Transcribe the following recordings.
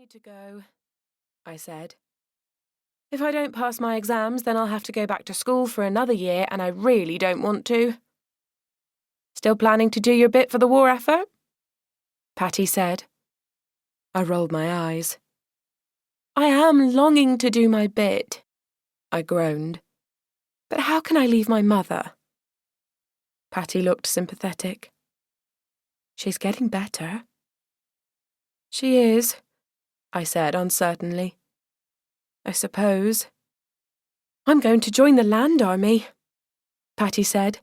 need to go, I said. If I don't pass my exams, then I'll have to go back to school for another year, and I really don't want to. Still planning to do your bit for the war effort? Patty said. I rolled my eyes. I am longing to do my bit, I groaned. But how can I leave my mother? Patty looked sympathetic. She's getting better. She is, I said uncertainly. I suppose. I'm going to join the Land Army, Patty said,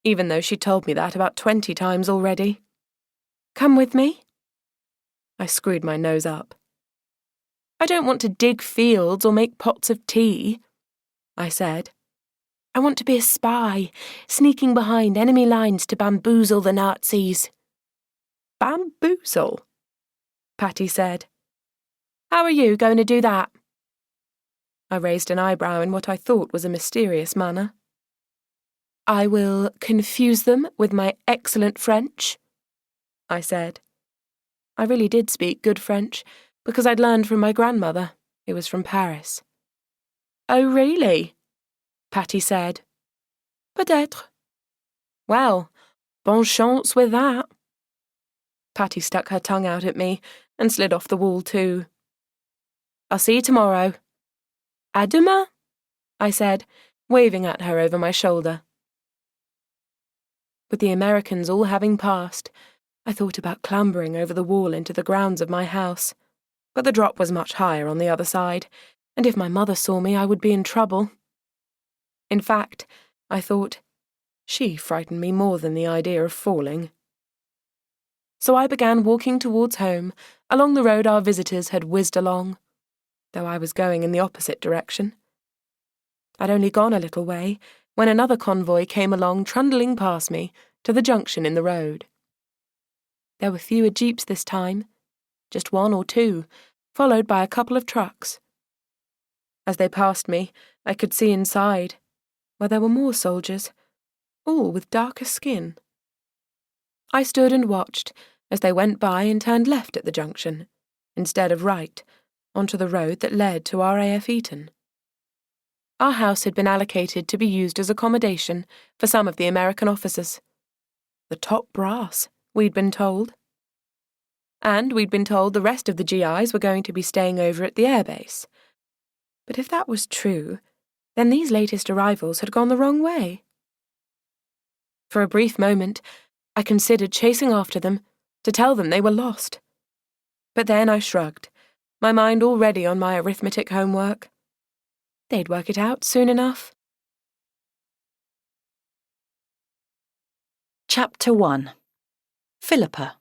even though she told me that about 20 times already. Come with me? I screwed my nose up. I don't want to dig fields or make pots of tea, I said. I want to be a spy, sneaking behind enemy lines to bamboozle the Nazis. Bamboozle? Patty said. How are you going to do that? I raised an eyebrow in what I thought was a mysterious manner. I will confuse them with my excellent French, I said. I really did speak good French, because I'd learned from my grandmother, who was from Paris. Oh, really? Patty said. Peut-être. Well, bonne chance with that. Patty stuck her tongue out at me and slid off the wall too. I'll see you tomorrow. À demain, I said, waving at her over my shoulder. With the Americans all having passed, I thought about clambering over the wall into the grounds of my house, but the drop was much higher on the other side, and if my mother saw me, I would be in trouble. In fact, I thought, she frightened me more than the idea of falling. So I began walking towards home, along the road our visitors had whizzed along, though I was going in the opposite direction. I'd only gone a little way when another convoy came along trundling past me to the junction in the road. There were fewer jeeps this time, just one or two, followed by a couple of trucks. As they passed me, I could see inside, where there were more soldiers, all with darker skin. I stood and watched as they went by and turned left at the junction, instead of right, onto the road that led to RAF Eton. Our house had been allocated to be used as accommodation for some of the American officers. The top brass, we'd been told. And we'd been told the rest of the GIs were going to be staying over at the airbase. But if that was true, then these latest arrivals had gone the wrong way. For a brief moment, I considered chasing after them to tell them they were lost. But then I shrugged, my mind already on my arithmetic homework. They'd work it out soon enough. Chapter 1. Philippa.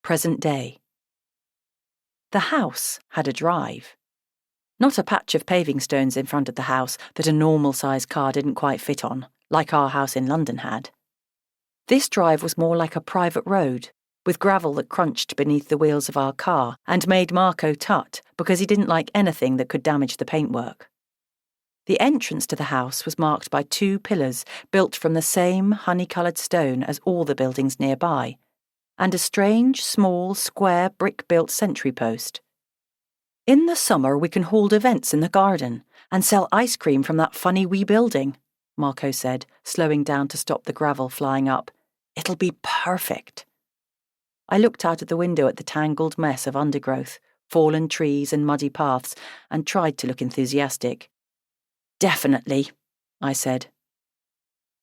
Present day. The house had a drive. Not a patch of paving stones in front of the house that a normal-sized car didn't quite fit on, like our house in London had. This drive was more like a private road, with gravel that crunched beneath the wheels of our car and made Marco tut because he didn't like anything that could damage the paintwork. The entrance to the house was marked by 2 pillars built from the same honey-coloured stone as all the buildings nearby, and a strange, small, square brick-built sentry post. In the summer we can hold events in the garden and sell ice cream from that funny wee building, Marco said, slowing down to stop the gravel flying up. It'll be perfect. I looked out of the window at the tangled mess of undergrowth, fallen trees and muddy paths, and tried to look enthusiastic. Definitely, I said.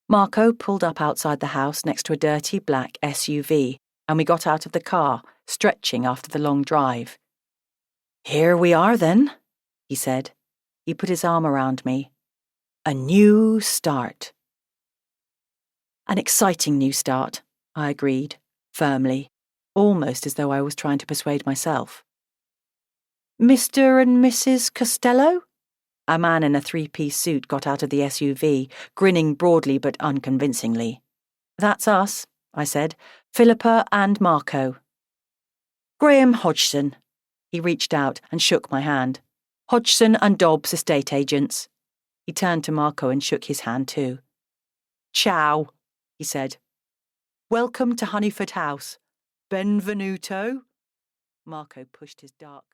Marco pulled up outside the house next to a dirty black SUV, and we got out of the car, stretching after the long drive. Here we are then, he said. He put his arm around me. A new start. An exciting new start, I agreed, firmly, almost as though I was trying to persuade myself. Mr. and Mrs. Costello? A man in a 3-piece suit got out of the SUV, grinning broadly but unconvincingly. That's us, I said. Philippa and Marco. Graham Hodgson. He reached out and shook my hand. Hodgson and Dobbs estate agents. He turned to Marco and shook his hand too. Ciao, he said. Welcome to Honeyford House. Benvenuto. Marco pushed his dark